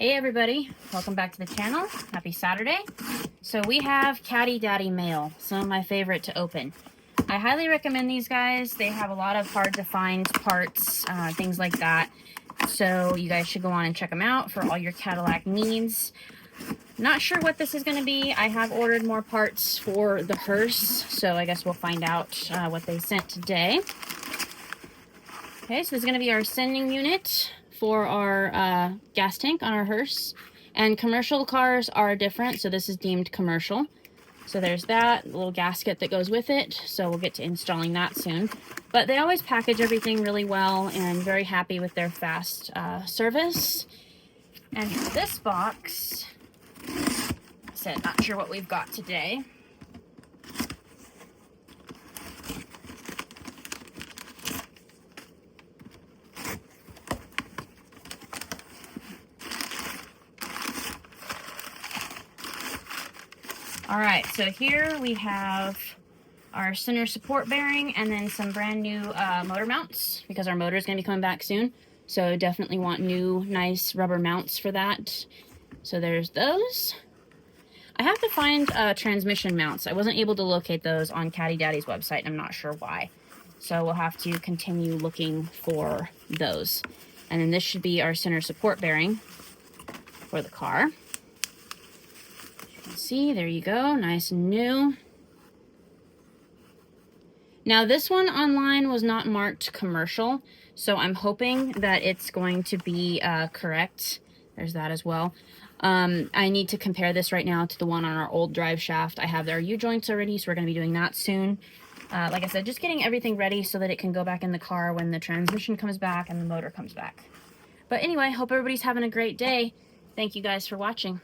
Hey everybody, welcome back to the channel. Happy Saturday. So we have Caddy Daddy mail, some of my favorite to open. I highly recommend these guys. They have a lot of hard to find parts, things like that. So you guys should go on and check them out for all your Cadillac needs. Not sure what this is going to be. I have ordered more parts for the Hearse, so I guess we'll find out what they sent today. Okay, so this is going to be our sending unit for our gas tank on our Hearse. And commercial cars are different, so this is deemed commercial. So there's that little gasket that goes with it, so we'll get to installing that soon. But they always package everything really well, and very happy with their fast service. And this box, like I said, not sure what we've got today. Alright, so here we have our center support bearing and then some brand new motor mounts because our motor is going to be coming back soon. So definitely want new, nice rubber mounts for that. So there's those. I have to find transmission mounts. I wasn't able to locate those on Caddy Daddy's website, and I'm not sure why. So we'll have to continue looking for those. And then this should be our center support bearing for the car. See, there you go, nice and new. Now this one online was not marked commercial, so I'm hoping that it's going to be correct. There's that as well. I need to compare this right now to the one on our old drive shaft. I have their U-joints already, so we're going to be doing that soon. Like I said, just getting everything ready so that it can go back in the car when the transmission comes back and the motor comes back. But anyway, hope everybody's having a great day. Thank you guys for watching.